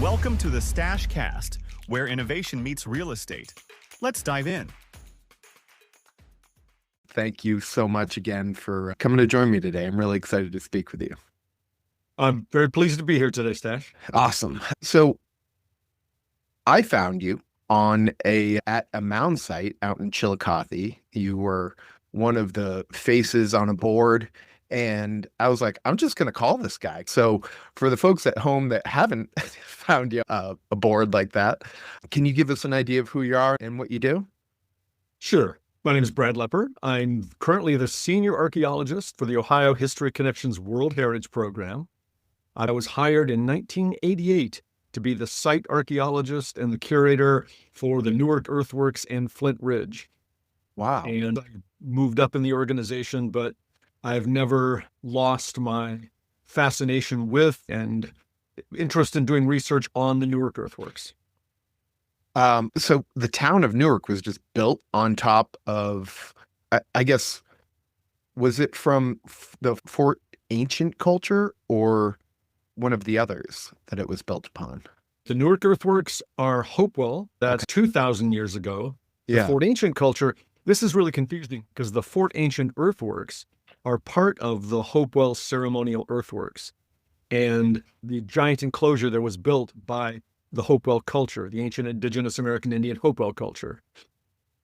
Welcome to the Stash Cast, where innovation meets real estate. Let's dive in. Thank you so much again for coming to join me today. I'm really excited to speak with you. I'm very pleased to be here today, Stash. Awesome. So I found you at a mound site out in Chillicothe. You were one of the faces on a board, and I was like, I'm just going to call this guy. So for the folks at home that haven't found you a board like that, can you give us an idea of who you are and what you do? Sure. My name is Brad Lepper. I'm currently the senior archaeologist for the Ohio History Connections World Heritage Program. I was hired in 1988 to be the site archaeologist and the curator for the Newark Earthworks and Flint Ridge. Wow. And I moved up in the organization, but I've never lost my fascination with and interest in doing research on the Newark Earthworks. So the town of Newark was just built on top of, I guess, was it from the Fort Ancient culture or one of the others that it was built upon? The Newark Earthworks are Hopewell. That's 2,000 years ago. The Fort Ancient culture, this is really confusing because the Fort Ancient Earthworks are part of the Hopewell ceremonial earthworks. And the giant enclosure that was built by the Hopewell culture, the ancient indigenous American Indian Hopewell culture.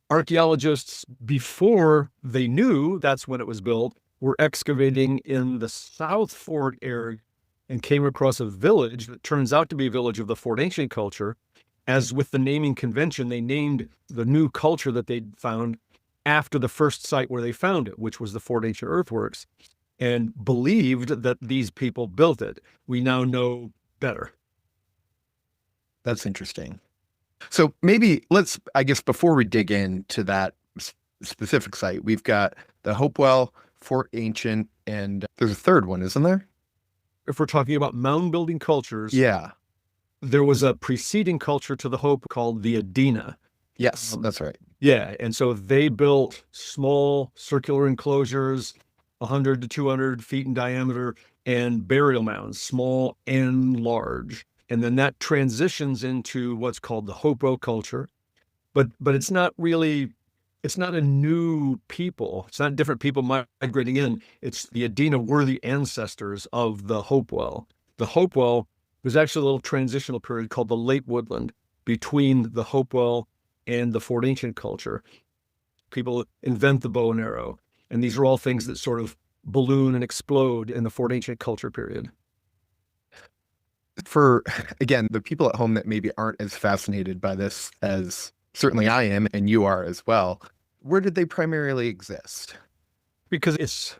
Archaeologists, before they knew that's when it was built, were excavating in the South Fort area and came across a village that turns out to be a village of the Fort Ancient culture. As with the naming convention, they named the new culture that they'd found after the first site where they found it, which was the Fort Ancient Earthworks, and believed that these people built it. We now know better. That's interesting. So maybe I guess before we dig into that specific site, we've got the Hopewell, Fort Ancient, and there's a third one, isn't there? If we're talking about mound building cultures, Yeah. there was a preceding culture to the Hope called the Adena. Yes, that's right. Yeah, and so they built small circular enclosures, 100 to 200 feet in diameter, and burial mounds, small and large. And then that transitions into what's called the Hopewell culture. But it's not really, it's not a new people. It's not different people migrating in. It's the Adena were the ancestors of the Hopewell. The Hopewell was actually a little transitional period called the Late Woodland between the Hopewell and the Fort Ancient culture. People invent the bow and arrow. And these are all things that sort of balloon and explode in the Fort Ancient culture period. For, again, the people at home that maybe aren't as fascinated by this as certainly I am, and you are as well, where did they primarily exist? Because it's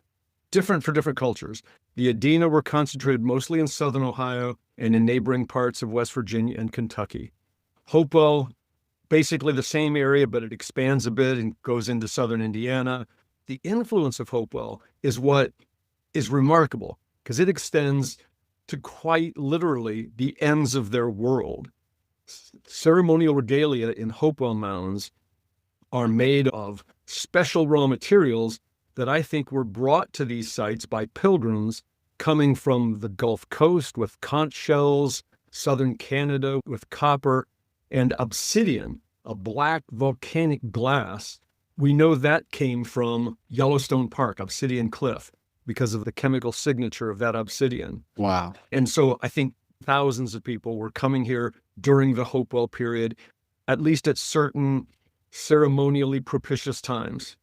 different for different cultures. The Adena were concentrated mostly in southern Ohio and in neighboring parts of West Virginia and Kentucky. Hopewell, basically the same area, but it expands a bit and goes into southern Indiana. The influence of Hopewell is what is remarkable because it extends to quite literally the ends of their world. Ceremonial regalia in Hopewell mounds are made of special raw materials that I think were brought to these sites by pilgrims coming from the Gulf Coast with conch shells, southern Canada with copper, and obsidian, a black volcanic glass. We know that came from Yellowstone Park, Obsidian Cliff, because of the chemical signature of that obsidian. Wow. And so I think thousands of people were coming here during the Hopewell period, at least at certain ceremonially propitious times.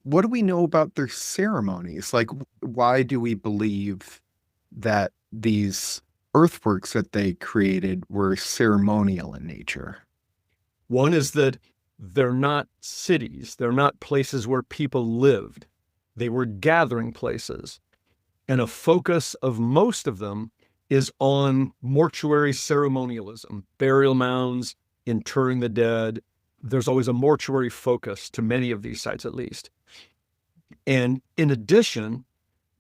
What do we know about their ceremonies? Like, why do we believe that these earthworks that they created were ceremonial in nature? One is that they're not cities. They're not places where people lived. They were gathering places. And a focus of most of them is on mortuary ceremonialism, burial mounds, interring the dead. There's always a mortuary focus to many of these sites, at least. And in addition,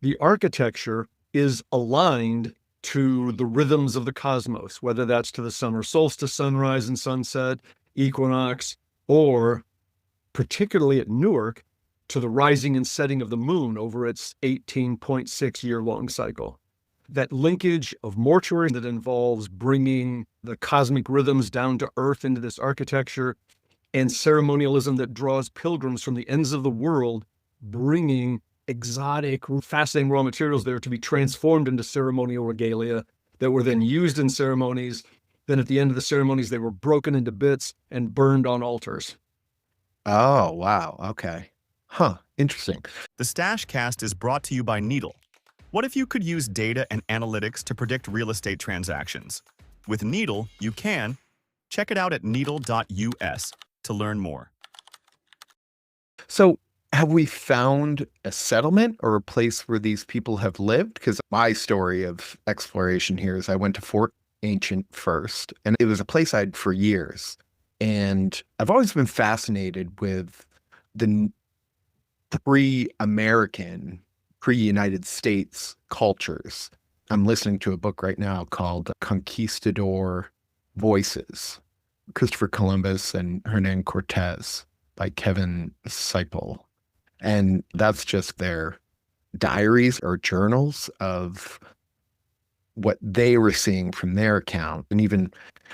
the architecture is aligned to the rhythms of the cosmos, whether that's to the summer solstice, sunrise and sunset, equinox, or particularly at Newark, to the rising and setting of the moon over its 18.6 year long cycle. that linkage of mortuary that involves bringing the cosmic rhythms down to earth into this architecture, and ceremonialism that draws pilgrims from the ends of the world, bringing exotic, fascinating raw materials there to be transformed into ceremonial regalia that were then used in ceremonies. Then at the end of the ceremonies, they were broken into bits and burned on altars. Oh, wow. Okay. Huh. Interesting. The Stash Cast is brought to you by Needle. What if you could use data and analytics to predict real estate transactions? With Needle, you can. Check it out at needle.us to learn more. So, have we found a settlement or a place where these people have lived? Because my story of exploration here is I went to Fort Ancient first, and it was a place I'd for years. And I've always been fascinated with the pre-American, pre-United States cultures. I'm listening to a book right now called Conquistador Voices, Christopher Columbus and Hernan Cortez by Kevin Seipel. And that's just their diaries or journals of what they were seeing from their account. And even,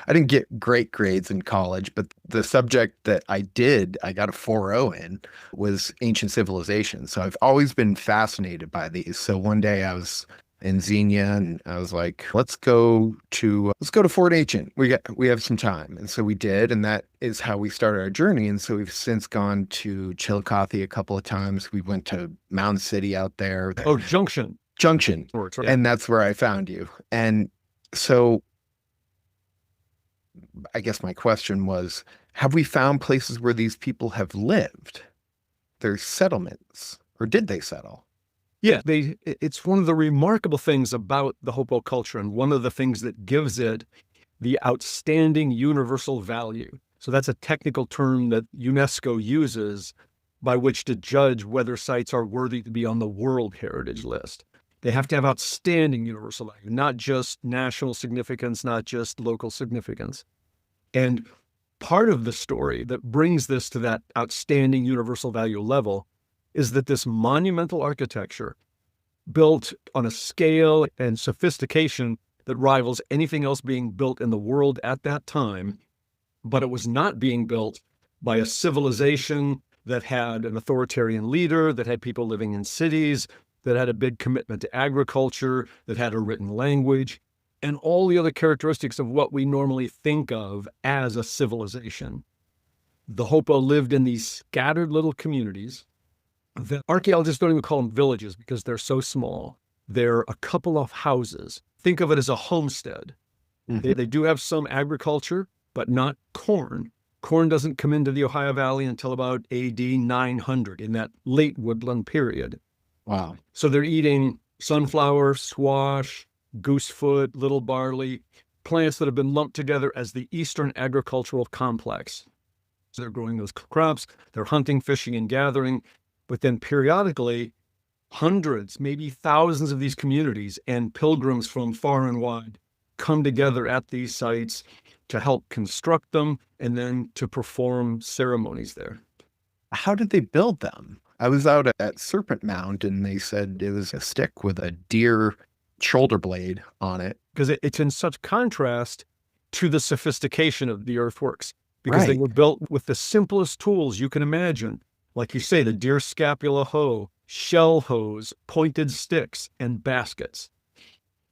I didn't get great grades in college, but the subject that I got a 4.0 in, was ancient civilization. So I've always been fascinated by these. So one day I was in Xenia and I was like, let's go to Fort Ancient. We have some time. And so we did. And that is how we started our journey. And so we've since gone to Chillicothe a couple of times. We went to Mound City out there. Oh, Junction. Right. And that's where I found you. And so I guess my question was, have we found places where these people have lived? There's settlements, or did they settle? Yeah, it's one of the remarkable things about the Hopewell culture, and one of the things that gives it the outstanding universal value. So that's a technical term that UNESCO uses by which to judge whether sites are worthy to be on the World Heritage List. They have to have outstanding universal value, not just national significance, not just local significance. And part of the story that brings this to that outstanding universal value level is that this monumental architecture, built on a scale and sophistication that rivals anything else being built in the world at that time, but it was not being built by a civilization that had an authoritarian leader, that had people living in cities, that had a big commitment to agriculture, that had a written language, and all the other characteristics of what we normally think of as a civilization. The Hopewell lived in these scattered little communities that archaeologists don't even call them villages because they're so small. They're a couple of houses. Think of it as a homestead. Mm-hmm. They do have some agriculture, but not corn. Corn doesn't come into the Ohio Valley until about AD 900, in that late woodland period. Wow. So they're eating sunflower, squash, goosefoot, little barley, plants that have been lumped together as the Eastern agricultural complex. So they're growing those crops, they're hunting, fishing, and gathering. But then periodically, hundreds, maybe thousands of these communities and pilgrims from far and wide come together at these sites to help construct them and then to perform ceremonies there. How did they build them? I was out at Serpent Mound and they said it was a stick with a deer shoulder blade on it. Because it's in such contrast to the sophistication of the earthworks, because they Right. were built with the simplest tools you can imagine. Like you say, the deer scapula hoe, shell hoes, pointed sticks, and baskets.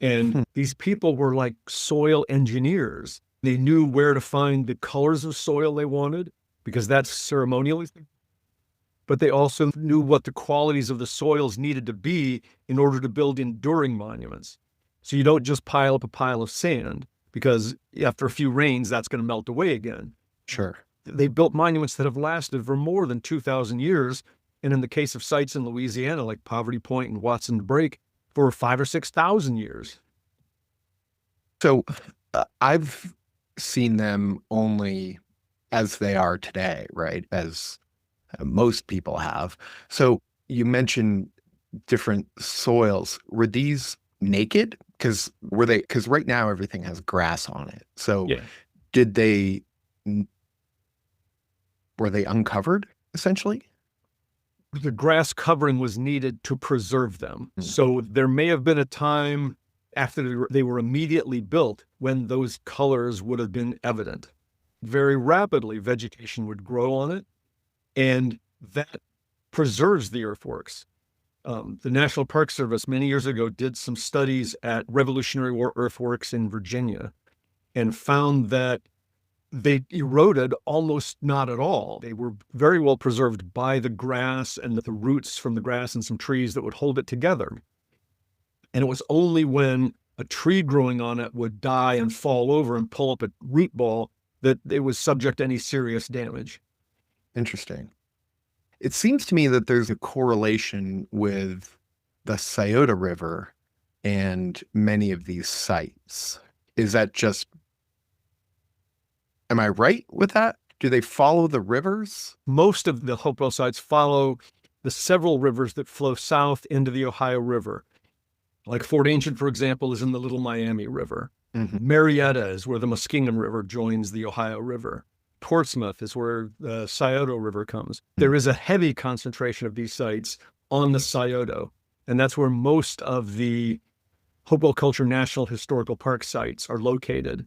And these people were like soil engineers. They knew where to find the colors of soil they wanted, because that's ceremonially. But they also knew what the qualities of the soils needed to be in order to build enduring monuments. So you don't just pile up a pile of sand, because after a few rains, that's going to melt away again. Sure. They built monuments that have lasted for more than 2,000 years. And in the case of sites in Louisiana, like Poverty Point and Watson Brake, for 5,000 or 6,000 years. So I've seen them only as they are today, right? As most people have. So you mentioned different soils. Were these naked? Because right now everything has grass on it. So Yeah. were they uncovered essentially? The grass covering was needed to preserve them. Mm. So there may have been a time after they were immediately built when those colors would have been evident. Very rapidly, vegetation would grow on it, and that preserves the earthworks. The National Park Service many years ago did some studies at Revolutionary War earthworks in Virginia and found that they eroded almost not at all. They were very well preserved by the grass and the roots from the grass and some trees that would hold it together. And it was only when a tree growing on it would die and fall over and pull up a root ball that it was subject to any serious damage. Interesting. It seems to me that there's a correlation with the Scioto River and many of these sites. Is that just, am I right with that? Do they follow the rivers? Most of the Hopewell sites follow the several rivers that flow south into the Ohio River. Like Fort Ancient, for example, is in the Little Miami River. Mm-hmm. Marietta is where the Muskingum River joins the Ohio River. Portsmouth is where the Scioto River comes. There is a heavy concentration of these sites on the Scioto, and that's where most of the Hopewell Culture National Historical Park sites are located,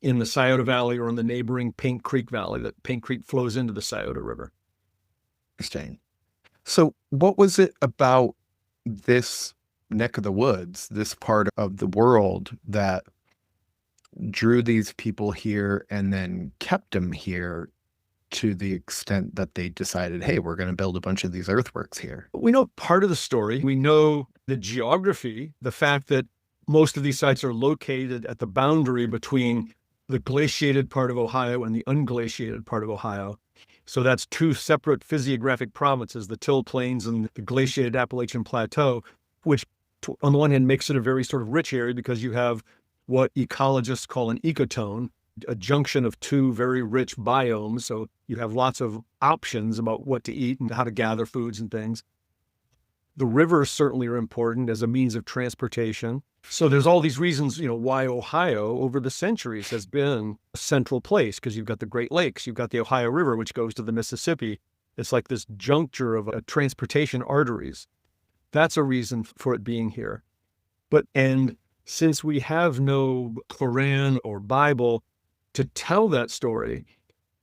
in the Scioto Valley or in the neighboring Paint Creek Valley. That Paint Creek flows into the Scioto River. Interesting. So what was it about this neck of the woods, this part of the world, that drew these people here and then kept them here to the extent that they decided, hey, we're going to build a bunch of these earthworks here? We know part of the story. We know the geography, the fact that most of these sites are located at the boundary between the glaciated part of Ohio and the unglaciated part of Ohio. So that's two separate physiographic provinces, the Till Plains and the glaciated Appalachian Plateau, which on the one hand makes it a very sort of rich area because you have what ecologists call an ecotone, a junction of two very rich biomes. So you have lots of options about what to eat and how to gather foods and things. The rivers certainly are important as a means of transportation. So there's all these reasons, why Ohio over the centuries has been a central place, because you've got the Great Lakes, you've got the Ohio River, which goes to the Mississippi. It's like this juncture of transportation arteries. That's a reason for it being here. And since we have no Quran or Bible to tell that story,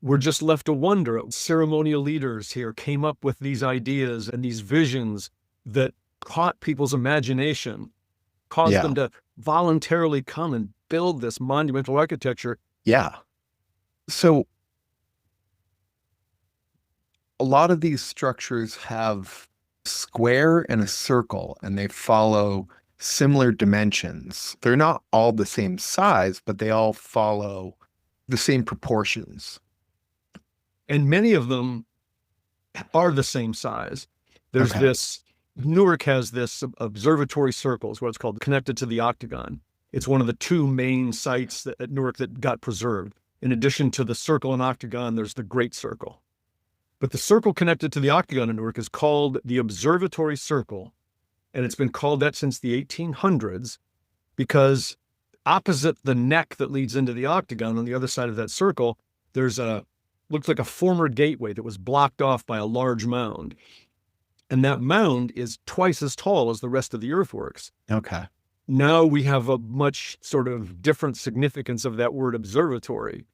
we're just left to wonder. Ceremonial leaders here came up with these ideas and these visions that caught people's imagination, caused them to voluntarily come and build this monumental architecture. Yeah. So a lot of these structures have square and a circle, and they follow similar dimensions. They're not all the same size, but they all follow the same proportions. And many of them are the same size. There's Newark has this observatory circle, is what it's called, connected to the octagon. It's one of the two main sites at Newark that got preserved. In addition to the circle and octagon, there's the Great Circle. But the circle connected to the octagon in Newark is called the Observatory Circle. And it's been called that since the 1800s because opposite the neck that leads into the octagon on the other side of that circle, there's looks like a former gateway that was blocked off by a large mound. And that mound is twice as tall as the rest of the earthworks. Okay. Now we have a much sort of different significance of that word observatory,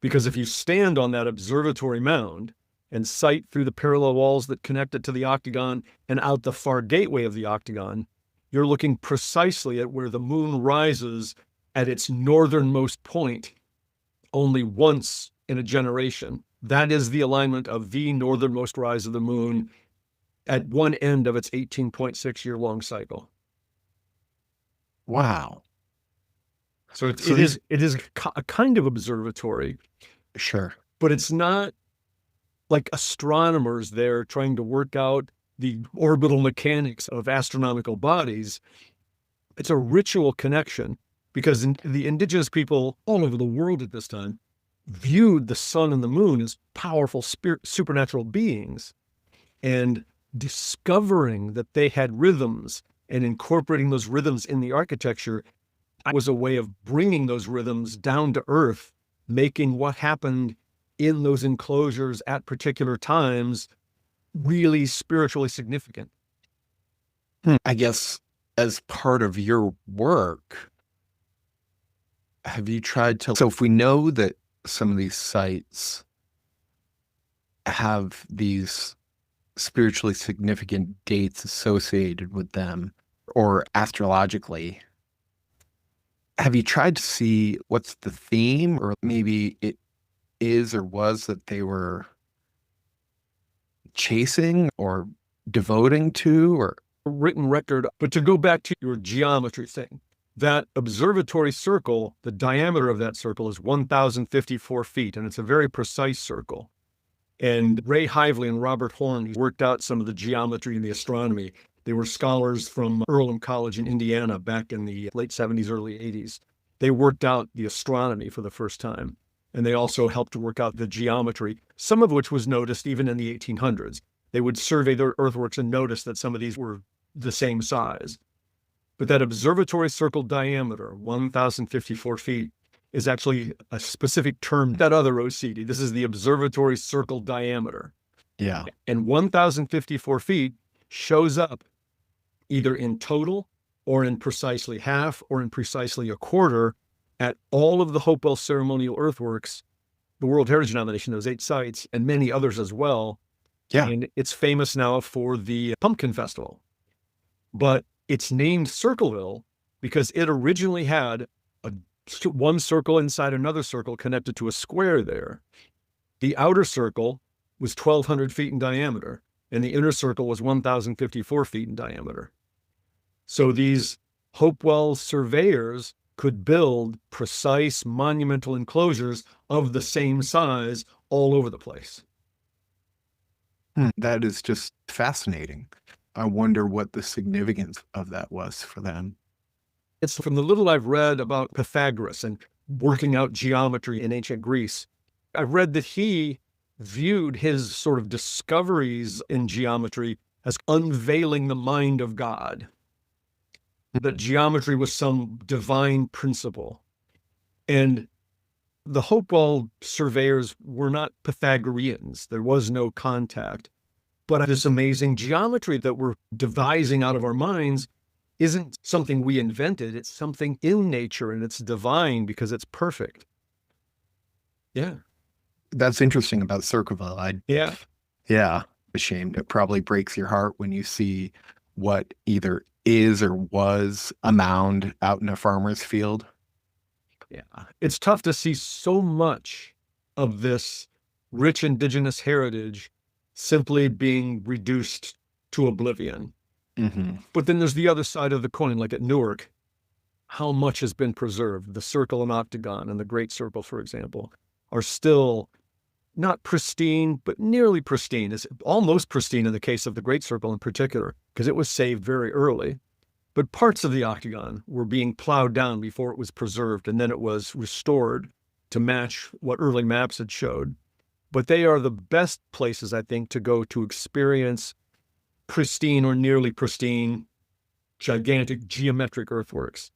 because if you stand on that observatory mound and sight through the parallel walls that connect it to the octagon and out the far gateway of the octagon, you're looking precisely at where the moon rises at its northernmost point only once in a generation. That is the alignment of the northernmost rise of the moon at one end of its 18.6-year-long cycle. Wow. So it is a kind of observatory. Sure. But it's not like astronomers there trying to work out the orbital mechanics of astronomical bodies. It's a ritual connection because the indigenous people all over the world at this time viewed the sun and the moon as powerful supernatural beings, and discovering that they had rhythms and incorporating those rhythms in the architecture was a way of bringing those rhythms down to earth, making what happened in those enclosures at particular times really spiritually significant. I guess as part of your work, have you tried to, so if we know that some of these sites have these spiritually significant dates associated with them or astrologically, have you tried to see what's the theme, or maybe it is or was that they were chasing or devoting to, or Written record. But to go back to your geometry thing, that observatory circle, the diameter of that circle is 1,054 feet, and it's a very precise circle. And Ray Hively and Robert Horn worked out some of the geometry and the astronomy. They were scholars from Earlham College in Indiana back in the late 70s, early 80s. They worked out the astronomy for the first time. And they also helped to work out the geometry, some of which was noticed even in the 1800s. They would survey their earthworks and notice that some of these were the same size. But that observatory circle diameter, 1,054 feet, is actually a specific term, that other OCD. This is the observatory circle diameter. yeah. And 1,054 feet shows up either in total or in precisely half or in precisely a quarter at all of the Hopewell ceremonial earthworks, the World Heritage nomination, those 8 sites, and many others as well. Yeah. And it's famous now for the Pumpkin Festival. But it's named Circleville because it originally had one circle inside another circle connected to a square there. The outer circle was 1,200 feet in diameter, and the inner circle was 1,054 feet in diameter. So these Hopewell surveyors could build precise monumental enclosures of the same size all over the place. That is just fascinating. I wonder what the significance of that was for them. It's from the little I've read about Pythagoras and working out geometry in ancient Greece. I've read that he viewed his sort of discoveries in geometry as unveiling the mind of God, that geometry was some divine principle. And the Hopewell surveyors were not Pythagoreans. There was no contact. But this amazing geometry that we're devising out of our minds isn't something we invented. It's something in nature, and it's divine because it's perfect. Yeah. That's interesting about Circleville. Yeah. Ashamed. It probably breaks your heart when you see what either is or was a mound out in a farmer's field. Yeah. It's tough to see so much of this rich indigenous heritage simply being reduced to oblivion. Mm-hmm. But then there's the other side of the coin, like at Newark, how much has been preserved. The circle and octagon and the Great Circle, for example, are still not pristine, but nearly pristine. It's almost pristine in the case of the Great Circle in particular, because it was saved very early. But parts of the octagon were being plowed down before it was preserved, and then it was restored to match what early maps had showed. But they are the best places, I think, to go to experience pristine or nearly pristine, gigantic geometric earthworks.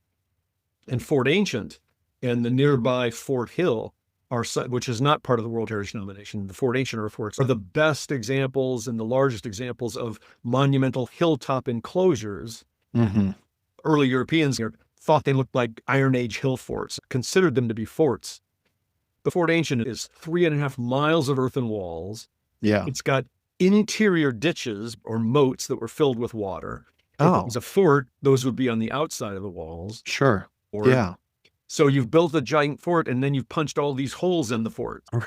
And Fort Ancient and the nearby Fort Hill, which is not part of the World Heritage nomination, the Fort Ancient earthworks are the best examples and the largest examples of monumental hilltop enclosures. Mm-hmm. Early Europeans thought they looked like Iron Age hill forts, considered them to be forts. The Fort Ancient is 3.5 miles of earthen walls. Yeah. It's got interior ditches or moats that were filled with water. If Oh. it was a fort, those would be on the outside of the walls. Sure. Or, Yeah. So you've built a giant fort and then you've punched all these holes in the fort. Right.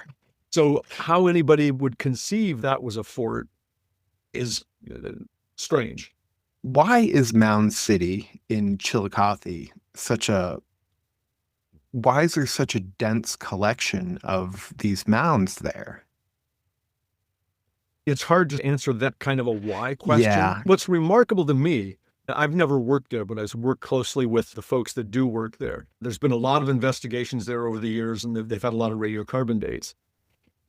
So how anybody would conceive that was a fort is strange. Why is Mound City in Chillicothe why is there such a dense collection of these mounds there? It's hard to answer that kind of a why question. Yeah. What's remarkable to me, I've never worked there, but I've worked closely with the folks that do work there. There's been a lot of investigations there over the years, and they've had a lot of radiocarbon dates.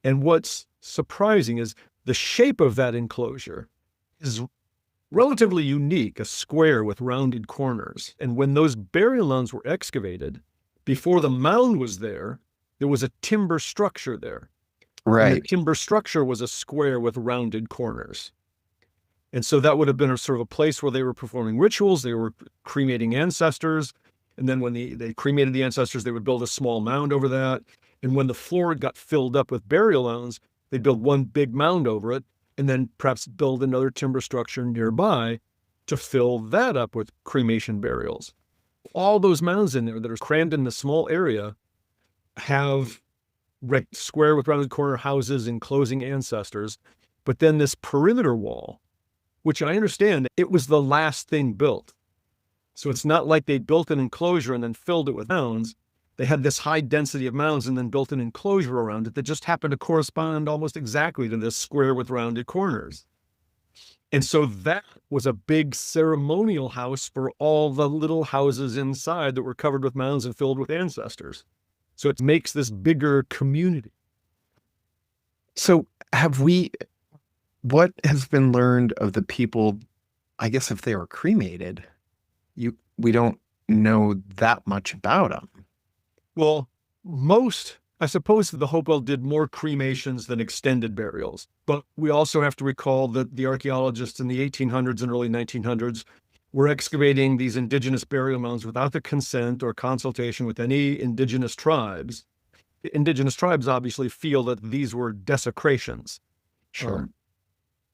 And what's surprising is the shape of that enclosure is relatively unique, a square with rounded corners. And when those burial mounds were excavated, before the mound was there was a timber structure there. Right. And the timber structure was a square with rounded corners. And so that would have been a sort of a place where they were performing rituals. They were cremating ancestors. And then when they cremated the ancestors, they would build a small mound over that. And when the floor got filled up with burial mounds, they'd build one big mound over it and then perhaps build another timber structure nearby to fill that up with cremation burials. All those mounds in there that are crammed in the small area have square with rounded corner houses enclosing ancestors. But then this perimeter wall, which I understand, it was the last thing built. So it's not like they built an enclosure and then filled it with mounds. They had this high density of mounds and then built an enclosure around it that just happened to correspond almost exactly to this square with rounded corners. And so that was a big ceremonial house for all the little houses inside that were covered with mounds and filled with ancestors. So it makes this bigger community. So what has been learned of the people, I guess if they were cremated, we don't know that much about them. Well, I suppose the Hopewell did more cremations than extended burials. But we also have to recall that the archaeologists in the 1800s and early 1900s were excavating these indigenous burial mounds without the consent or consultation with any indigenous tribes. Indigenous tribes obviously feel that these were desecrations. Sure.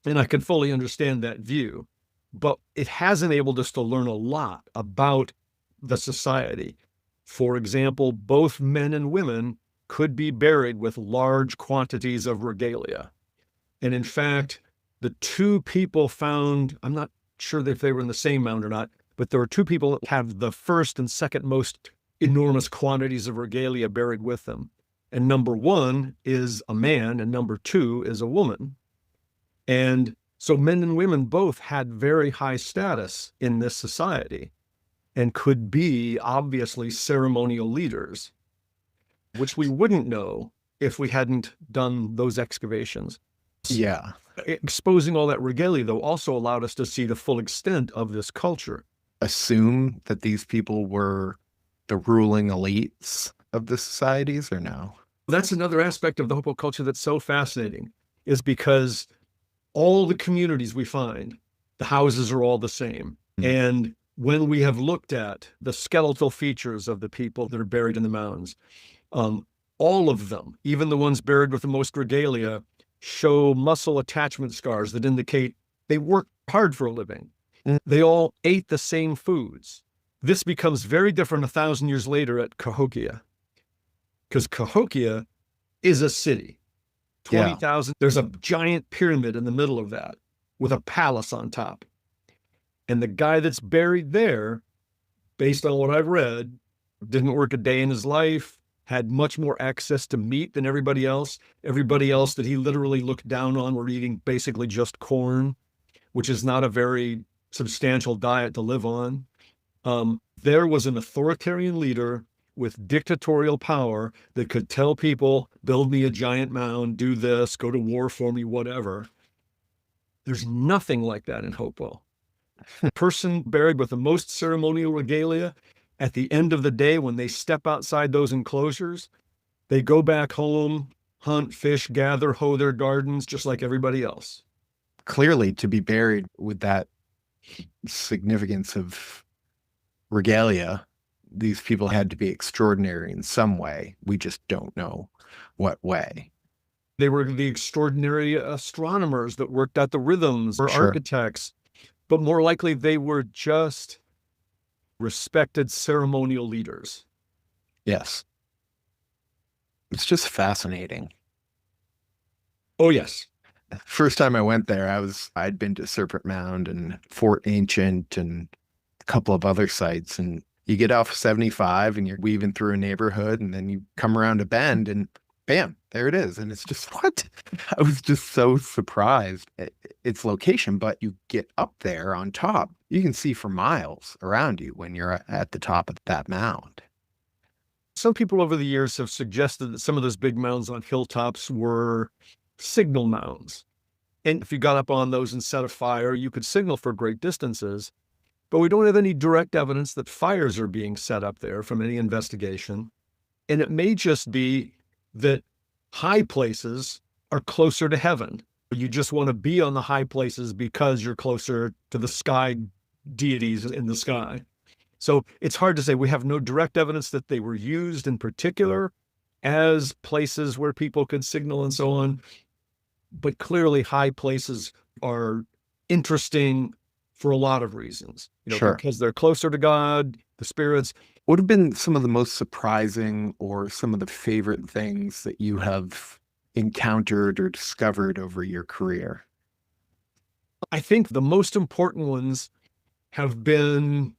And I can fully understand that view. But it has enabled us to learn a lot about the society. For example, both men and women could be buried with large quantities of regalia. And in fact, the two people found, I'm not sure if they were in the same mound or not, but there were two people that have the first and second most enormous quantities of regalia buried with them. And number one is a man and number two is a woman. And so men and women both had very high status in this society and could be obviously ceremonial leaders, which we wouldn't know if we hadn't done those excavations. Yeah. Exposing all that regalia, though, also allowed us to see the full extent of this culture. Assume that these people were the ruling elites of the societies, or no? That's another aspect of the Hopewell culture that's so fascinating, is because all the communities we find, the houses are all the same. And when we have looked at the skeletal features of the people that are buried in the mounds, all of them, even the ones buried with the most regalia, show muscle attachment scars that indicate they worked hard for a living. They all ate the same foods. This becomes very different 1,000 years later at Cahokia, because Cahokia is a city. 20,000, there's a giant pyramid in the middle of that with a palace on top. And the guy that's buried there, based on what I've read, didn't work a day in his life, had much more access to meat than everybody else. Everybody else that he literally looked down on were eating basically just corn, which is not a very substantial diet to live on. There was an authoritarian leader with dictatorial power that could tell people, build me a giant mound, do this, go to war for me, whatever. There's nothing like that in Hopewell. The person buried with the most ceremonial regalia, at the end of the day, when they step outside those enclosures, they go back home, hunt, fish, gather, hoe their gardens, just like everybody else. Clearly, to be buried with that significance of regalia, these people had to be extraordinary in some way. We just don't know what way. They were the extraordinary astronomers that worked out the rhythms, or architects, but more likely they were just respected ceremonial leaders. Yes. It's just fascinating. Oh, yes. First time I went there, I'd been to Serpent Mound and Fort Ancient and a couple of other sites, and you get off 75 and you're weaving through a neighborhood and then you come around a bend and bam, there it is. And it's just, what? I was just so surprised at its location, but you get up there on top, you can see for miles around you when you're at the top of that mound. Some people over the years have suggested that some of those big mounds on hilltops were signal mounds. And if you got up on those and set a fire, you could signal for great distances. But we don't have any direct evidence that fires are being set up there from any investigation. And it may just be that high places are closer to heaven. You just want to be on the high places because you're closer to the sky deities in the sky. So it's hard to say. We have no direct evidence that they were used in particular as places where people could signal and so on. But clearly high places are interesting for a lot of reasons, Sure. because they're closer to God, the spirits. What have been some of the most surprising or some of the favorite things that you have encountered or discovered over your career? I think the most important ones have been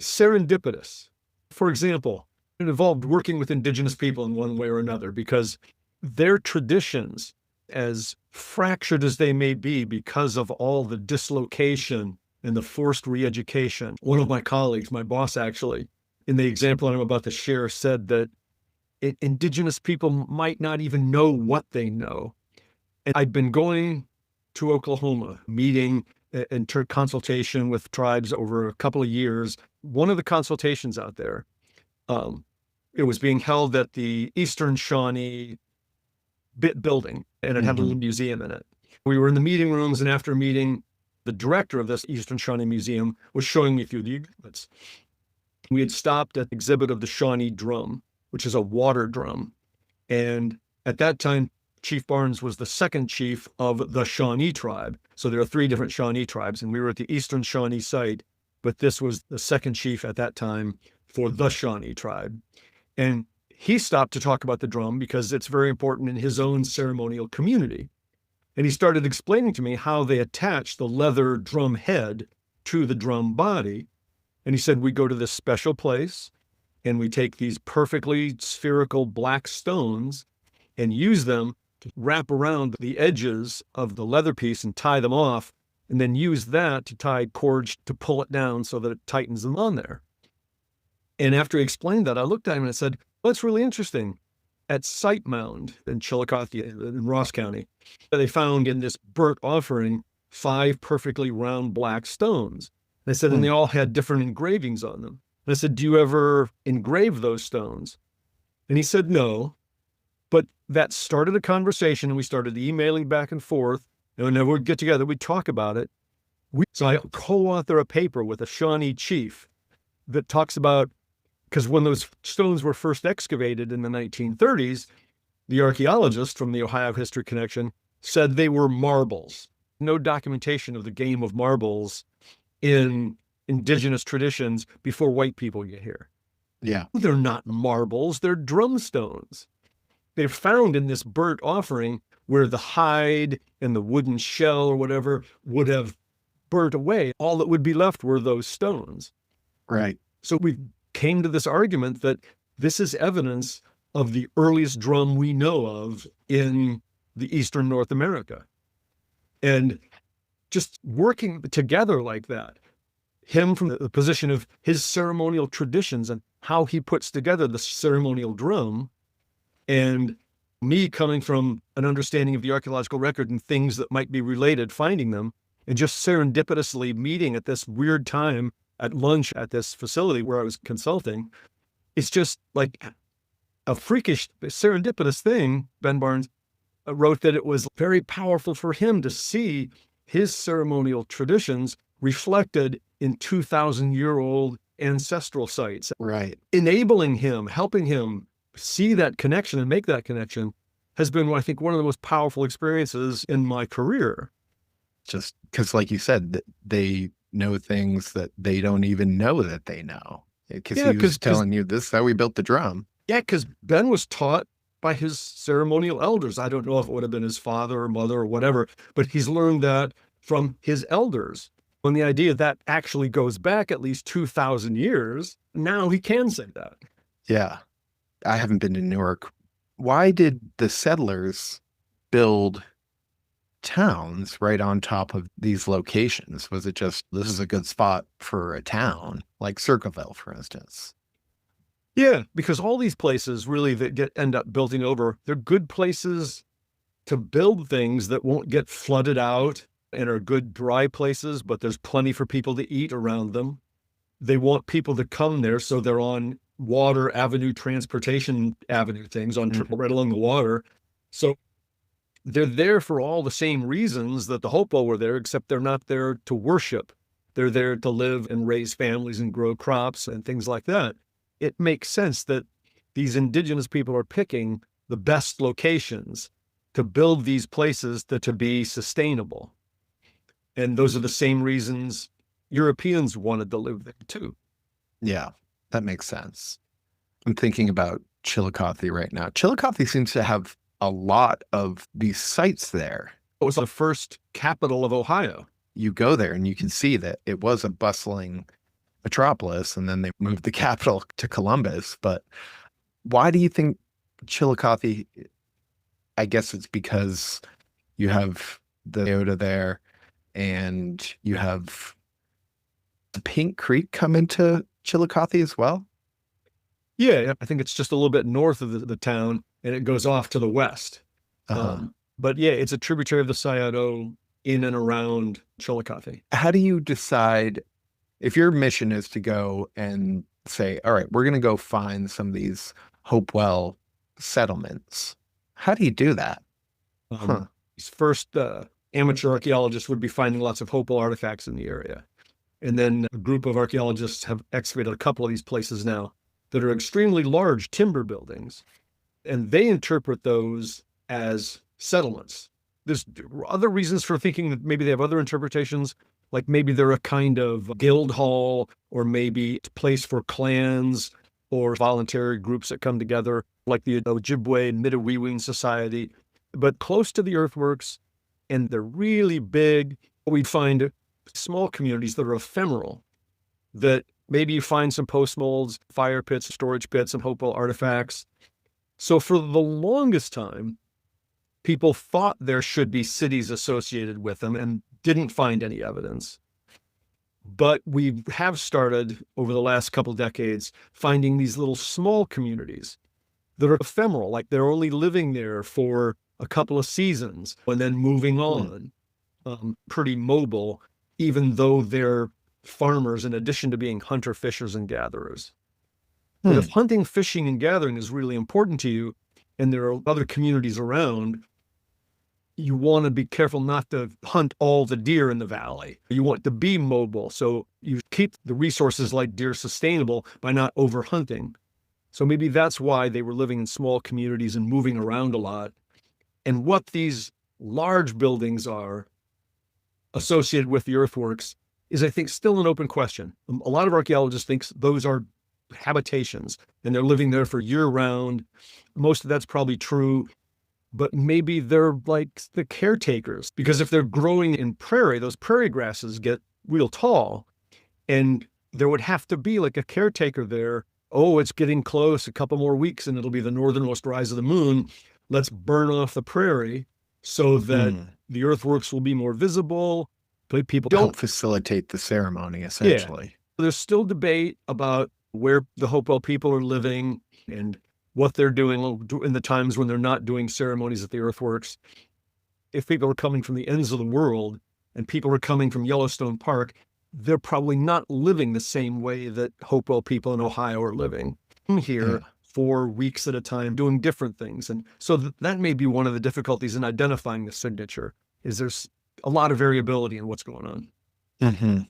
serendipitous. For example, it involved working with indigenous people in one way or another because their traditions, as fractured as they may be because of all the dislocation and the forced re-education. One of my colleagues, my boss actually, in the example I'm about to share, said that indigenous people might not even know what they know. And I'd been going to Oklahoma, meeting and consultation with tribes over a couple of years. One of the consultations out there, it was being held at the Eastern Shawnee building, and it had a little museum in it. We were in the meeting rooms, and after a meeting, the director of this Eastern Shawnee Museum was showing me through the exhibits. We had stopped at the exhibit of the Shawnee drum, which is a water drum. And at that time, Chief Barnes was the second chief of the Shawnee tribe. So there are 3 different Shawnee tribes, and we were at the Eastern Shawnee site, but this was the second chief at that time for the Shawnee tribe. And he stopped to talk about the drum because it's very important in his own ceremonial community. And he started explaining to me how they attach the leather drum head to the drum body. And he said, we go to this special place and we take these perfectly spherical black stones and use them to wrap around the edges of the leather piece and tie them off, and then use that to tie cords to pull it down so that it tightens them on there. And after he explained that, I looked at him and I said, well, that's really interesting. At Site Mound in Chillicothe in Ross County, they found in this burnt offering 5 perfectly round black stones. They said, and they all had different engravings on them. And I said, do you ever engrave those stones? And he said, no. But that started a conversation, and we started emailing back and forth. And whenever we'd get together, we'd talk about it. So I co-author a paper with a Shawnee chief that talks about, because when those stones were first excavated in the 1930s, the archaeologist from the Ohio History Connection said they were marbles. No documentation of the game of marbles in indigenous traditions before white people get here. Yeah. They're not marbles, they're drum stones. They're found in this burnt offering where the hide and the wooden shell or whatever would have burnt away. All that would be left were those stones. Right. So we came to this argument that this is evidence of the earliest drum we know of in the Eastern North America. And just working together like that, him from the position of his ceremonial traditions and how he puts together the ceremonial drum, and me coming from an understanding of the archaeological record and things that might be related, finding them, and just serendipitously meeting at this weird time at lunch at this facility where I was consulting. It's just like a freakish, serendipitous thing. Ben Barnes wrote that it was very powerful for him to see his ceremonial traditions reflected in 2,000-year-old ancestral sites. Right. Enabling him, helping him see that connection and make that connection has been, I think, one of the most powerful experiences in my career. Just because, like you said, they know things that they don't even know that they know. Because he was telling you, this is how we built the drum. Yeah, because Ben was taught by his ceremonial elders. I don't know if it would have been his father or mother or whatever, but he's learned that from his elders. When the idea that actually goes back at least 2,000 years, now he can say that. Yeah. I haven't been to Newark. Why did the settlers build towns right on top of these locations? Was it just, this is a good spot for a town, like Circleville, for instance? Yeah, because all these places really that end up building over, they're good places to build things that won't get flooded out and are good dry places, but there's plenty for people to eat around them. They want people to come there, so they're on water avenue, transportation avenue things on right along the water. So They're there for all the same reasons that the Hopewell were there, except they're not there to worship. They're there to live and raise families and grow crops and things like that. It makes sense that these indigenous people are picking the best locations to build these places to be sustainable. And those are the same reasons Europeans wanted to live there too. Yeah, that makes sense. I'm thinking about Chillicothe right now. Chillicothe seems to have a lot of these sites there. It was the first capital of Ohio. You go there and you can see that it was a bustling metropolis, and then they moved the capital to Columbus. But why do you think Chillicothe? I guess it's because you have the Toyota there, and you have the Pink Creek come into Chillicothe as well. Yeah, I think it's just a little bit north of the town, and it goes off to the west. But yeah, it's a tributary of the Scioto in and around Chillicothe. How do you decide if your mission is to go and say, all right, we're going to go find some of these Hopewell settlements? How do you do that? These first amateur archaeologists would be finding lots of Hopewell artifacts in the area. And then a group of archaeologists have excavated a couple of these places now that are extremely large timber buildings. And they interpret those as settlements. There's other reasons for thinking that maybe they have other interpretations, like maybe they're a kind of guild hall, or maybe a place for clans or voluntary groups that come together, like the Ojibwe and Midewiwin Society, but close to the earthworks, and they're really big. We'd find small communities that are ephemeral, that maybe you find some post molds, fire pits, storage pits, and Hopewell artifacts. So for the longest time, people thought there should be cities associated with them and didn't find any evidence. But we have started over the last couple decades finding these little small communities that are ephemeral, like they're only living there for a couple of seasons and then moving on, pretty mobile, even though they're farmers in addition to being hunter, fishers, and gatherers. But if hunting, fishing, and gathering is really important to you, and there are other communities around, you want to be careful not to hunt all the deer in the valley. You want to be mobile, so you keep the resources like deer sustainable by not over-hunting. So maybe that's why they were living in small communities and moving around a lot. And what these large buildings are associated with the earthworks is, I think, still an open question. A lot of archaeologists think those are habitations, and they're living there for year-round. Most of that's probably true. But maybe they're like the caretakers, because if they're growing in prairie, those prairie grasses get real tall, and there would have to be like a caretaker there. Oh, it's getting close, a couple more weeks, and it'll be the northernmost rise of the moon. Let's burn off the prairie so that the earthworks will be more visible. But people don't help facilitate the ceremony, essentially. Yeah. There's still debate about where the Hopewell people are living and what they're doing in the times when they're not doing ceremonies at the earthworks. If people are coming from the ends of the world and people are coming from Yellowstone Park, they're probably not living the same way that Hopewell people in Ohio are living here for weeks at a time, doing different things. And so that may be one of the difficulties in identifying the signature, is there's a lot of variability in what's going on.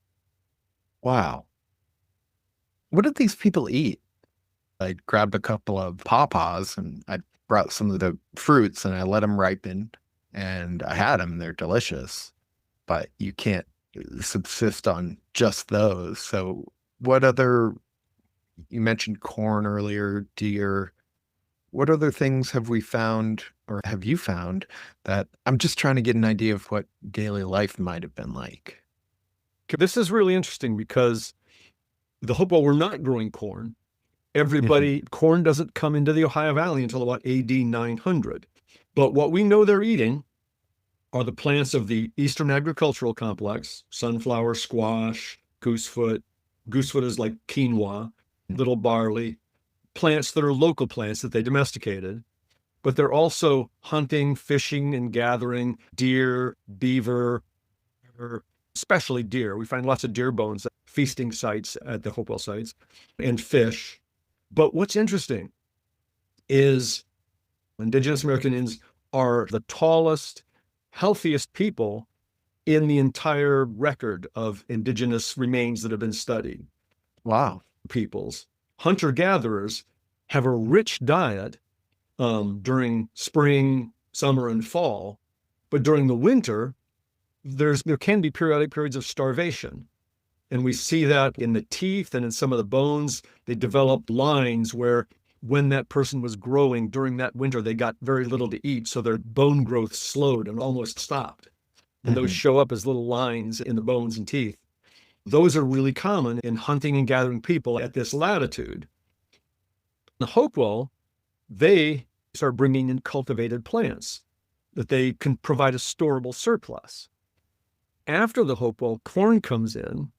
Wow. What did these people eat? I grabbed a couple of pawpaws and I brought some of the fruits and I let them ripen and I had them. They're delicious, but you can't subsist on just those. So what other, you mentioned corn earlier, deer. What other things have we found, or have you found, that I'm just trying to get an idea of what daily life might have been like? This is really interesting because the Hopewell were not growing corn. Corn doesn't come into the Ohio Valley until about AD 900. But what we know they're eating are the plants of the Eastern Agricultural Complex: sunflower, squash, goosefoot. Goosefoot is like quinoa, little barley, plants that are local plants that they domesticated. But they're also hunting, fishing, and gathering deer, beaver, especially deer. We find lots of deer bones at feasting sites at the Hopewell sites, and fish. But what's interesting is Indigenous American Indians are the tallest, healthiest people in the entire record of indigenous remains that have been studied. Wow. Peoples, hunter-gatherers, have a rich diet during spring, summer, and fall, but during the winter, there can be periodic periods of starvation. And we see that in the teeth and in some of the bones. They develop lines where when that person was growing during that winter, they got very little to eat. So their bone growth slowed and almost stopped. And those show up as little lines in the bones and teeth. Those are really common in hunting and gathering people at this latitude. The Hopewell, they start bringing in cultivated plants that they can provide a storable surplus. After the Hopewell, corn comes in,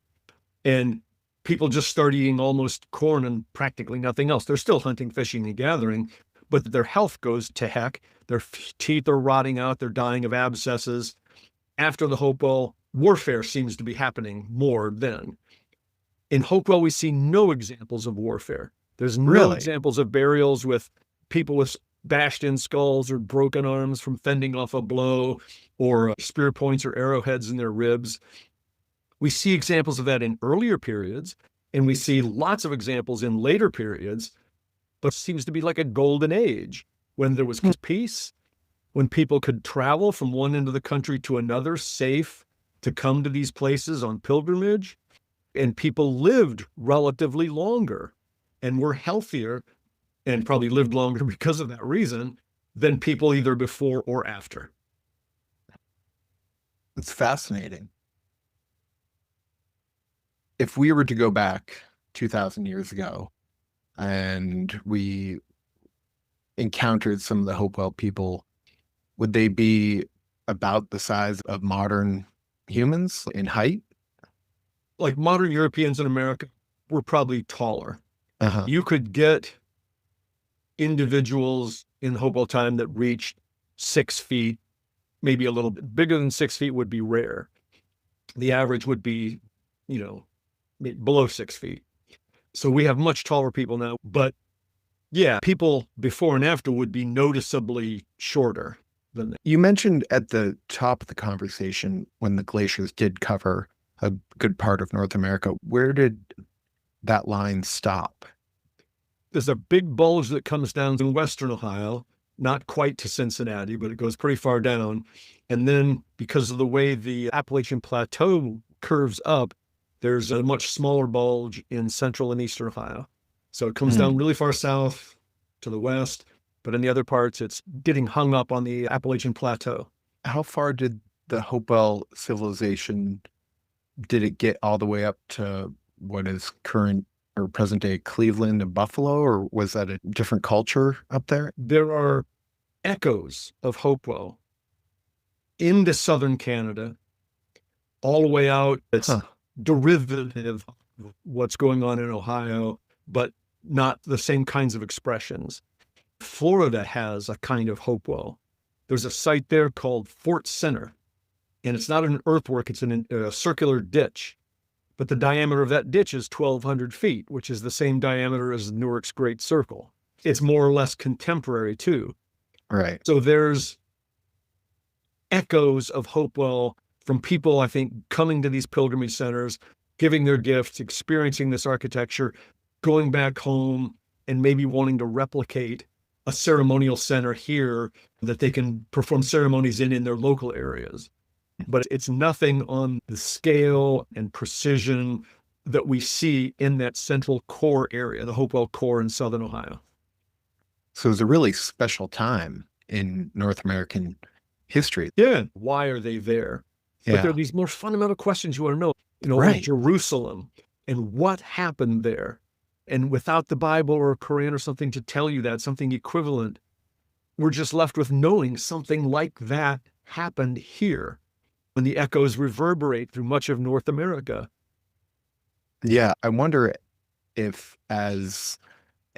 and people just start eating almost corn and practically nothing else. They're still hunting, fishing, and gathering, but their health goes to heck. Their teeth are rotting out. They're dying of abscesses. After the Hopewell, warfare seems to be happening more then. In Hopewell, we see no examples of warfare. There's no examples of burials with people with bashed in skulls or broken arms from fending off a blow, or spear points or arrowheads in their ribs. We see examples of that in earlier periods, and we see lots of examples in later periods, but it seems to be like a golden age when there was peace, when people could travel from one end of the country to another safe to come to these places on pilgrimage, and people lived relatively longer and were healthier and probably lived longer because of that reason than people either before or after. It's fascinating. If we were to go back 2,000 years ago and we encountered some of the Hopewell people, would they be about the size of modern humans in height? Like modern Europeans in America were probably taller. You could get individuals in Hopewell time that reached 6 feet, maybe a little bit bigger than 6 feet would be rare. The average would be, below 6 feet. So we have much taller people now, but yeah, people before and after would be noticeably shorter than that. You mentioned at the top of the conversation when the glaciers did cover a good part of North America. Where did that line stop? There's a big bulge that comes down in western Ohio, not quite to Cincinnati, but it goes pretty far down. And then because of the way the Appalachian Plateau curves up, there's a much smaller bulge in central and eastern Ohio. So it comes down really far south to the west, but in the other parts, it's getting hung up on the Appalachian Plateau. How far did the Hopewell civilization, did it get all the way up to what is current or present day Cleveland and Buffalo, or was that a different culture up there? There are echoes of Hopewell into southern Canada, all the way out. It's derivative of what's going on in Ohio, but not the same kinds of expressions. Florida has a kind of Hopewell. There's a site there called Fort Center, and it's not an earthwork, it's a circular ditch. But the diameter of that ditch is 1,200 feet, which is the same diameter as Newark's Great Circle. It's more or less contemporary, too. Right. So there's echoes of Hopewell from people, I think, coming to these pilgrimage centers, giving their gifts, experiencing this architecture, going back home, and maybe wanting to replicate a ceremonial center here that they can perform ceremonies in their local areas. But it's nothing on the scale and precision that we see in that central core area, the Hopewell core in southern Ohio. So it was a really special time in North American history. Yeah. Why are they there? But there are these more fundamental questions you want to know. Jerusalem and what happened there. And without the Bible or Quran or something to tell you that, something equivalent, we're just left with knowing something like that happened here. When the echoes reverberate through much of North America. Yeah, I wonder if as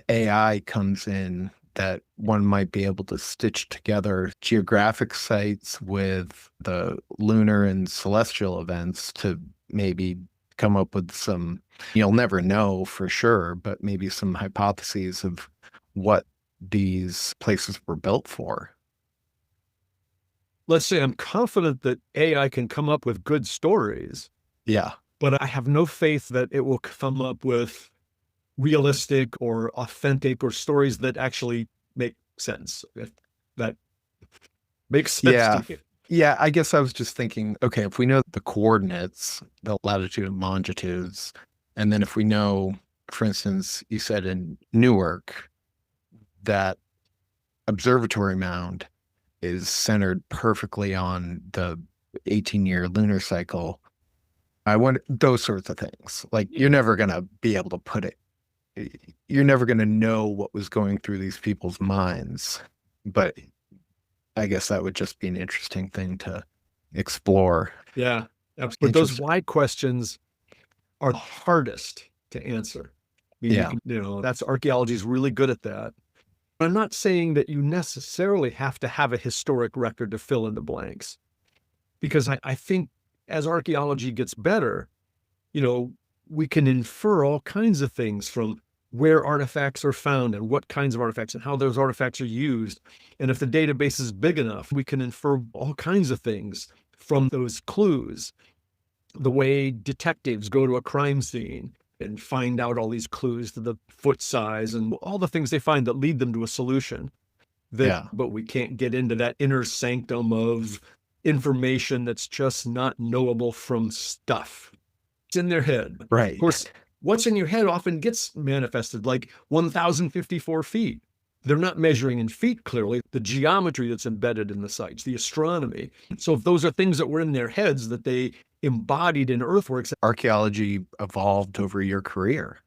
AI comes in, that one might be able to stitch together geographic sites with the lunar and celestial events to maybe come up with some, you'll never know for sure, but maybe some hypotheses of what these places were built for. let's say I'm confident that AI can come up with good stories, Yeah. but I have no faith that it will come up with realistic or authentic or stories that actually make sense. If that makes sense Yeah. to you. Yeah. I guess I was just thinking, okay, if we know the coordinates, the latitude and longitudes, and then if we know, for instance, you said in Newark, that observatory mound is centered perfectly on the 18-year lunar cycle. I want those sorts of things. Like, you're never going to be able to put it, you're never going to know what was going through these people's minds. But I guess that would just be an interesting thing to explore. Yeah. But those Interesting. why questions are the hardest to answer. I mean, Yeah. that's archaeology is really good at that. I'm not saying that you necessarily have to have a historic record to fill in the blanks, because I think as archaeology gets better, we can infer all kinds of things from where artifacts are found and what kinds of artifacts and how those artifacts are used. And if the database is big enough, we can infer all kinds of things from those clues. The way detectives go to a crime scene and find out all these clues to the foot size and all the things they find that lead them to a solution. But we can't get into that inner sanctum of information that's just not knowable from stuff. It's in their head. Right. Of course, what's in your head often gets manifested, like 1,054 feet. They're not measuring in feet clearly, the geometry that's embedded in the sites, the astronomy. So if those are things that were in their heads that they embodied in earthworks. Archaeology evolved over your career.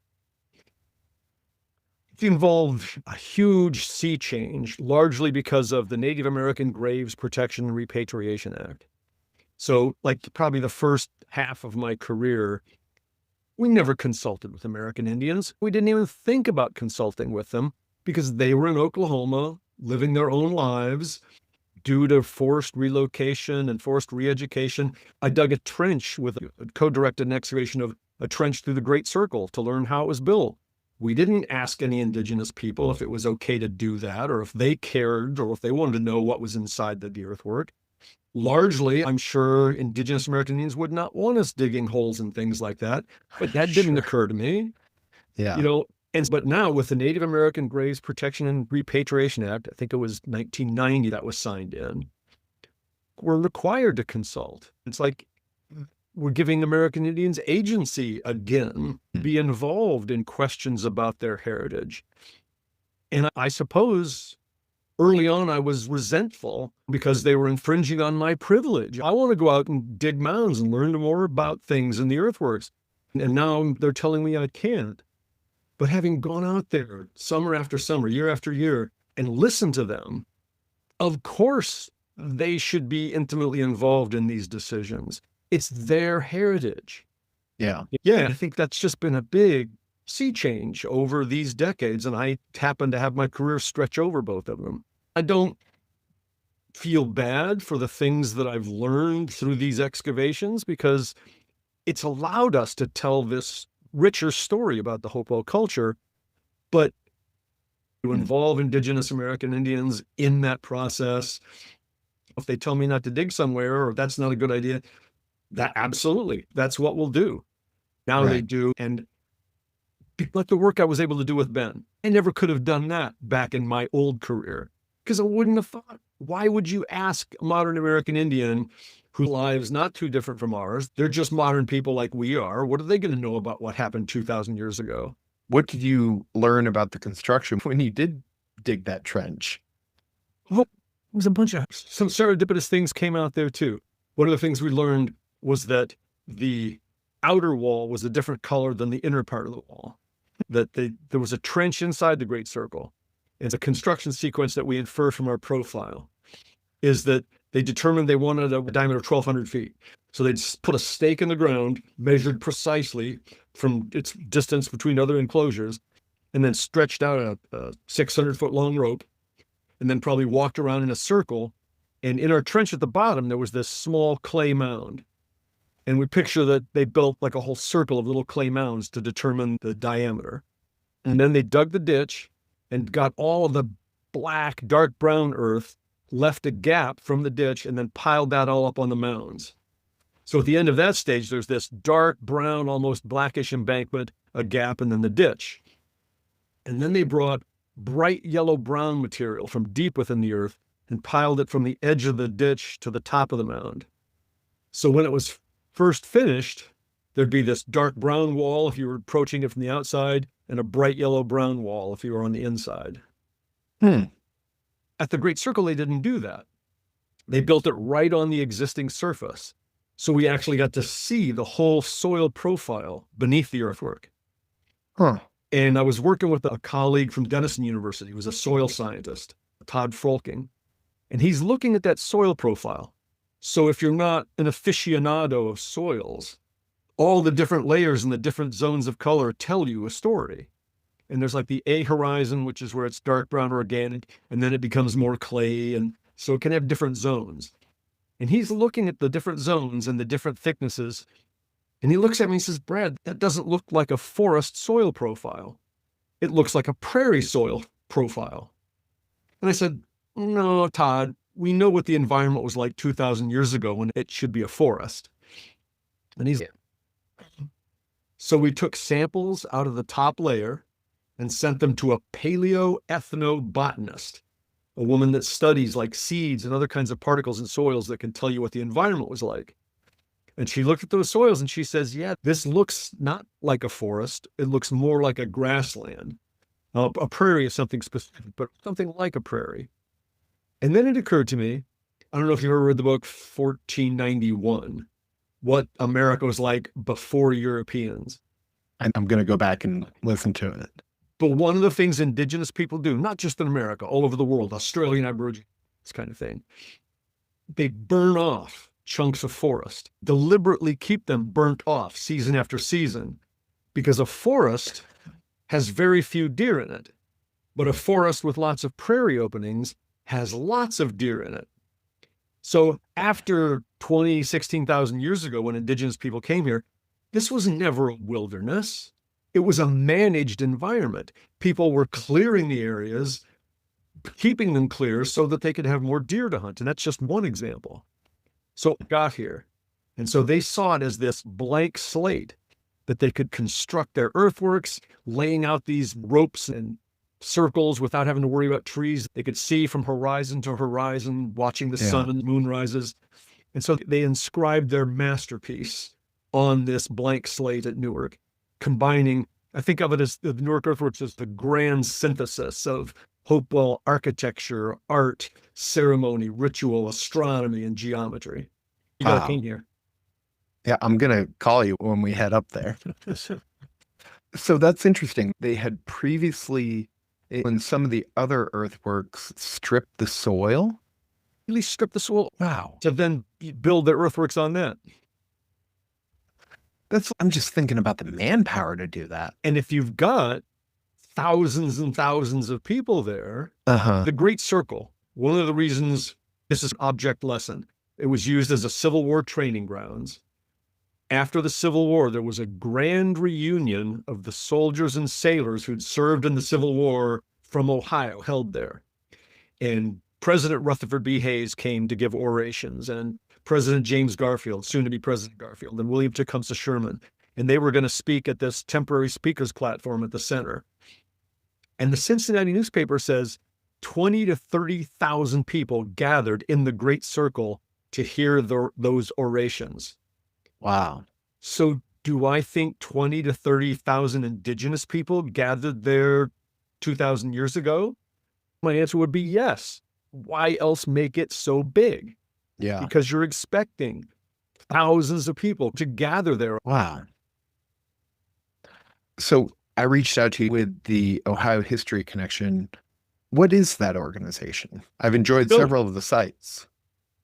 It involved a huge sea change, largely because of the Native American Graves Protection and Repatriation Act. So, like, probably the first half of my career, we never consulted with American Indians. We didn't even think about consulting with them because they were in Oklahoma, living their own lives. Due to forced relocation and forced re-education, I dug a trench co-directed an excavation of a trench through the Great Circle to learn how it was built. We didn't ask any indigenous people if it was okay to do that, or if they cared, or if they wanted to know what was inside the earthwork. Largely, I'm sure indigenous American Indians would not want us digging holes and things like that, but that didn't occur to me. Yeah. But now with the Native American Graves Protection and Repatriation Act, I think it was 1990 that was signed in, we're required to consult. It's like we're giving American Indians agency again, be involved in questions about their heritage. And I suppose early on I was resentful because they were infringing on my privilege. I want to go out and dig mounds and learn more about things in the earthworks. And now they're telling me I can't. But having gone out there summer after summer, year after year, and listened to them, of course, they should be intimately involved in these decisions. It's their heritage. Yeah. Yeah, I think that's just been a big sea change over these decades, and I happen to have my career stretch over both of them. I don't feel bad for the things that I've learned through these excavations because it's allowed us to tell this richer story about the Hopewell culture, but to involve indigenous American Indians in that process. If they tell me not to dig somewhere or that's not a good idea, absolutely, that's what we'll do. Now they do. And like the work I was able to do with Ben, I never could have done that back in my old career because I wouldn't have thought, why would you ask a modern American Indian whose lives not too different from ours? They're just modern people like we are. What are they going to know about what happened 2,000 years ago? What did you learn about the construction when you did dig that trench? Well, it was a bunch of some serendipitous things came out there too. One of the things we learned was that the outer wall was a different color than the inner part of the wall. That there was a trench inside the Great Circle. It's a construction sequence that we infer from our profile, is that they determined they wanted a diameter of 1,200 feet. So they'd put a stake in the ground, measured precisely from its distance between other enclosures, and then stretched out a 600-foot long rope, and then probably walked around in a circle. And in our trench at the bottom, there was this small clay mound. And we picture that they built like a whole circle of little clay mounds to determine the diameter. And then they dug the ditch and got all of the black, dark brown earth left a gap from the ditch, and then piled that all up on the mounds. So at the end of that stage, there's this dark brown, almost blackish embankment, a gap, and then the ditch. And then they brought bright yellow-brown material from deep within the earth and piled it from the edge of the ditch to the top of the mound. So when it was first finished, there'd be this dark brown wall if you were approaching it from the outside, and a bright yellow-brown wall if you were on the inside. At the Great Circle, they didn't do that. They built it right on the existing surface. So we actually got to see the whole soil profile beneath the earthwork. And I was working with a colleague from Denison University, who was a soil scientist, Todd Folking, and he's looking at that soil profile. So if you're not an aficionado of soils, all the different layers and the different zones of color tell you a story. And there's like the A horizon, which is where it's dark brown organic, and then it becomes more clay, and so it can have different zones. And he's looking at the different zones and the different thicknesses. And he looks at me and says, Brad, that doesn't look like a forest soil profile. It looks like a prairie soil profile. And I said, no, Todd, we know what the environment was like 2,000 years ago when it should be a forest. And he's, So we took samples out of the top layer and sent them to a paleoethnobotanist, a woman that studies like seeds and other kinds of particles in soils that can tell you what the environment was like. And she looked at those soils and she says, yeah, this looks not like a forest. It looks more like a grassland. A prairie is something specific, but something like a prairie. And then it occurred to me, I don't know if you ever read the book 1491, what America was like before Europeans. I'm going to go back and listen to it. But one of the things indigenous people do, not just in America, all over the world, Australian Aborigines, this kind of thing, they burn off chunks of forest, deliberately keep them burnt off season after season, because a forest has very few deer in it. But a forest with lots of prairie openings has lots of deer in it. So after 16,000 years ago, when indigenous people came here, this was never a wilderness. It was a managed environment. People were clearing the areas, keeping them clear so that they could have more deer to hunt. And that's just one example. So it got here. And so they saw it as this blank slate that they could construct their earthworks, laying out these ropes and circles without having to worry about trees. They could see from horizon to horizon, watching the sun and moon rises. And so they inscribed their masterpiece on this blank slate at Newark, combining, I think of it as the Newark Earthworks as the grand synthesis of Hopewell architecture, art, ceremony, ritual, astronomy, and geometry. You got a king here. Yeah, I'm going to call you when we head up there. So that's interesting. They had previously, in some of the other earthworks, stripped the soil. Really stripped the soil. Wow. To then build their earthworks on that. I'm just thinking about the manpower to do that. And if you've got thousands and thousands of people there, the Great Circle, one of the reasons this is an object lesson, it was used as a Civil War training grounds. After the Civil War, there was a grand reunion of the soldiers and sailors who'd served in the Civil War from Ohio, held there. And President Rutherford B. Hayes came to give orations, and President James Garfield, soon to be President Garfield, and William Tecumseh Sherman. And they were going to speak at this temporary speakers platform at the center. And the Cincinnati newspaper says 20 to 30,000 people gathered in the Great Circle to hear those orations. Wow. So do I think 20 to 30,000 indigenous people gathered there 2,000 years ago? My answer would be yes. Why else make it so big? Yeah. Because you're expecting thousands of people to gather there. Wow. So I reached out to you with the Ohio History Connection. What is that organization? I've enjoyed several of the sites.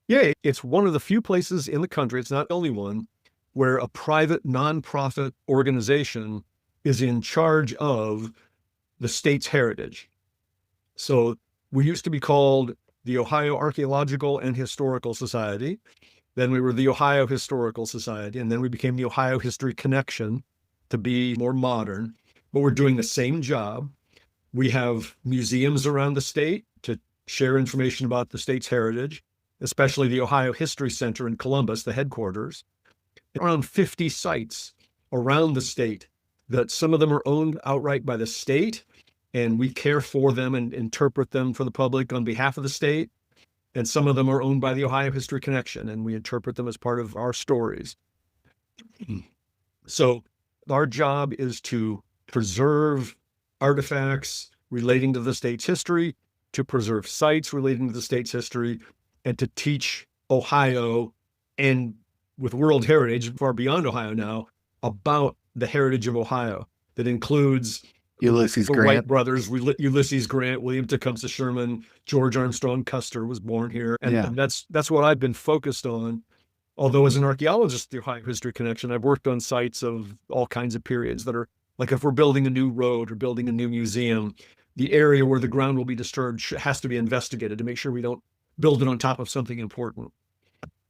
Yeah, it's one of the few places in the country, it's not the only one, where a private nonprofit organization is in charge of the state's heritage. So we used to be called the Ohio Archaeological and Historical Society. Then we were the Ohio Historical Society, and then we became the Ohio History Connection to be more modern. But we're doing the same job. We have museums around the state to share information about the state's heritage, especially the Ohio History Center in Columbus, the headquarters. Around 50 sites around the state that some of them are owned outright by the state, and we care for them and interpret them for the public on behalf of the state. And some of them are owned by the Ohio History Connection, and we interpret them as part of our stories. So our job is to preserve artifacts relating to the state's history, to preserve sites relating to the state's history, and to teach Ohio, and with World Heritage, far beyond Ohio now, about the heritage of Ohio. That includes Ulysses the Grant. Wright brothers, Ulysses Grant, William Tecumseh Sherman, George Armstrong Custer was born here. And that's what I've been focused on. Although as an archaeologist, the Ohio History Connection, I've worked on sites of all kinds of periods that are, like if we're building a new road or building a new museum, the area where the ground will be disturbed has to be investigated to make sure we don't build it on top of something important.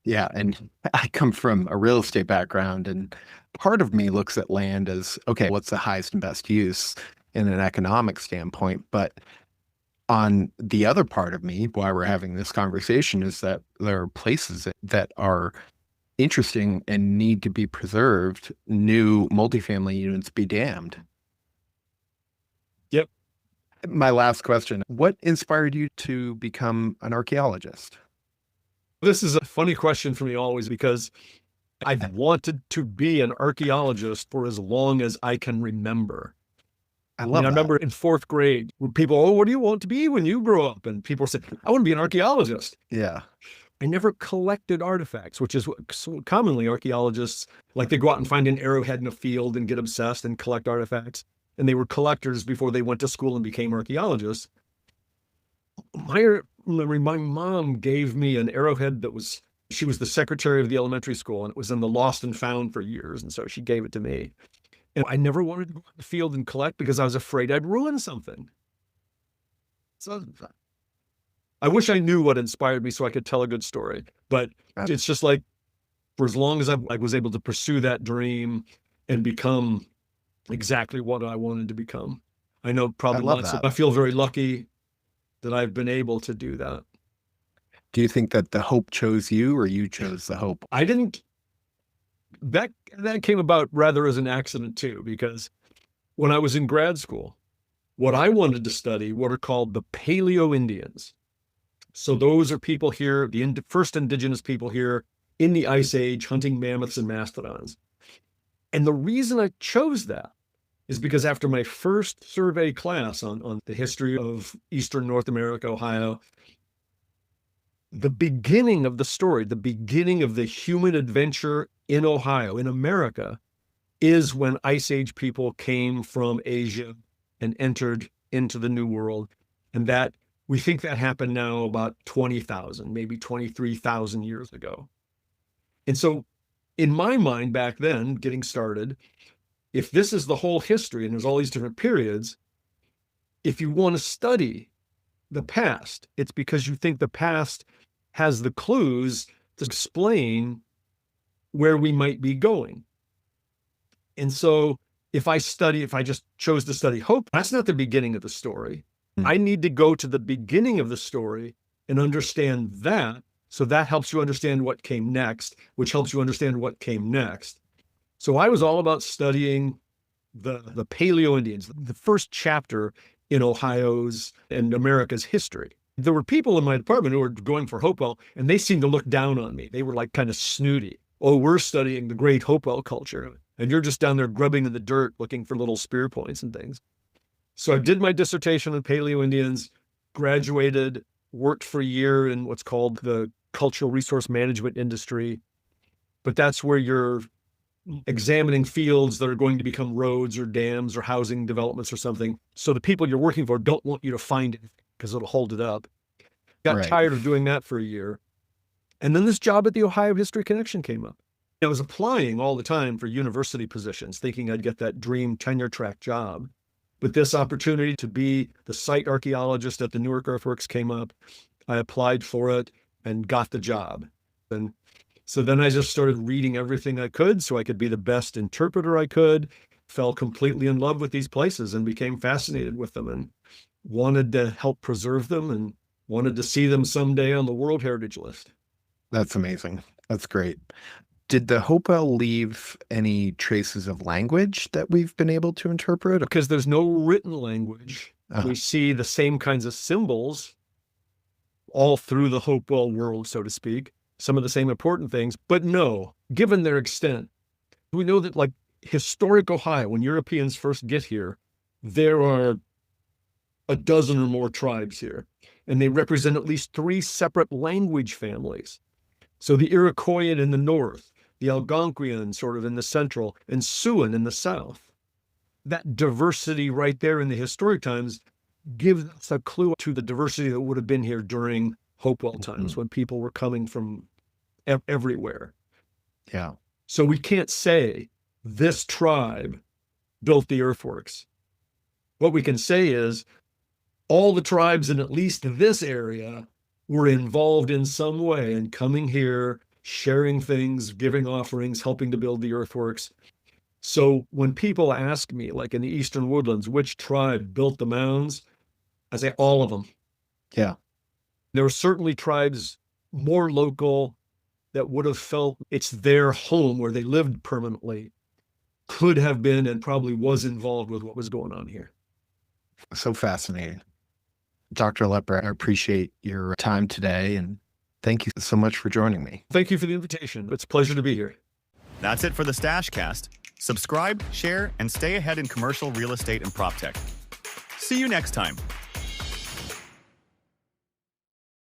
Yeah. And I come from a real estate background, and part of me looks at land as, okay, what's the highest and best use in an economic standpoint? But on the other part of me, why we're having this conversation, is that there are places that are interesting and need to be preserved. New multifamily units be damned. Yep. My last question, what inspired you to become an archaeologist? This is a funny question for me always, because I've wanted to be an archaeologist for as long as I can remember. I love that. I remember in fourth grade, when people, what do you want to be when you grow up? And people said, I want to be an archaeologist. Yeah. I never collected artifacts, which is what so commonly archaeologists, like they go out and find an arrowhead in a field and get obsessed and collect artifacts. And they were collectors before they went to school and became archaeologists. My mom gave me an arrowhead she was the secretary of the elementary school, and it was in the lost and found for years. And so she gave it to me. And I never wanted to go in the field and collect because I was afraid I'd ruin something. So I wish I knew what inspired me so I could tell a good story. But it's just like, for as long as I was able to pursue that dream and become exactly what I wanted to become. I know probably I feel very lucky that I've been able to do that. Do you think that the Hope chose you, or you chose the Hope? I didn't. That came about rather as an accident too, because when I was in grad school, what I wanted to study, what are called the Paleo Indians. So those are people here, the first indigenous people here in the Ice Age, hunting mammoths and mastodons. And the reason I chose that is because after my first survey class on the history of Eastern North America, Ohio, the beginning of the story, the beginning of the human adventure in Ohio, in America, is when Ice Age people came from Asia and entered into the New World. And that we think that happened now about 20,000, maybe 23,000 years ago. And so in my mind back then, getting started, if this is the whole history and there's all these different periods, if you want to study the past, it's because you think the past has the clues to explain where we might be going. And so if I just chose to study Hope, that's not the beginning of the story. I need to go to the beginning of the story and understand that. So that helps you understand what came next, which helps you understand what came next. So I was all about studying the Paleo Indians, the first chapter in Ohio's and America's history. There were people in my department who were going for Hopewell, and they seemed to look down on me. They were like kind of snooty. Oh, we're studying the great Hopewell culture, and you're just down there grubbing in the dirt looking for little spear points and things. So I did my dissertation on Paleo Indians, graduated, worked for a year in what's called the cultural resource management industry. But that's where you're examining fields that are going to become roads or dams or housing developments or something. So the people you're working for don't want you to find it because it'll hold it up. Got tired of doing that for a year. And then this job at the Ohio History Connection came up. I was applying all the time for university positions, thinking I'd get that dream tenure track job. But this opportunity to be the site archaeologist at the Newark Earthworks came up. I applied for it and got the job. And so then I just started reading everything I could so I could be the best interpreter I could, fell completely in love with these places and became fascinated with them and wanted to help preserve them. And Wanted to see them someday on the World Heritage List. That's amazing. That's great. Did the Hopewell leave any traces of language that we've been able to interpret? Because there's no written language. Uh-huh. We see the same kinds of symbols all through the Hopewell world, so to speak, some of the same important things, but no, given their extent, we know that like historic Ohio, when Europeans first get here, there are a dozen or more tribes here, and they represent at least 3 separate language families. So the Iroquoian in the north, the Algonquian sort of in the central, and Siouan in the south. That diversity right there in the historic times gives us a clue to the diversity that would have been here during Hopewell times when people were coming from everywhere. Yeah. So we can't say this tribe built the earthworks. What we can say is all the tribes in at least this area were involved in some way in coming here, sharing things, giving offerings, helping to build the earthworks. So when people ask me, like in the Eastern Woodlands, which tribe built the mounds, I say all of them. Yeah. There were certainly tribes more local that would have felt it's their home where they lived permanently, could have been and probably was involved with what was going on here. So fascinating. Dr. Lepper, I appreciate your time today, and thank you so much for joining me. Thank you for the invitation. It's a pleasure to be here. That's it for the Stashcast. Subscribe, share, and stay ahead in commercial real estate and prop tech. See you next time.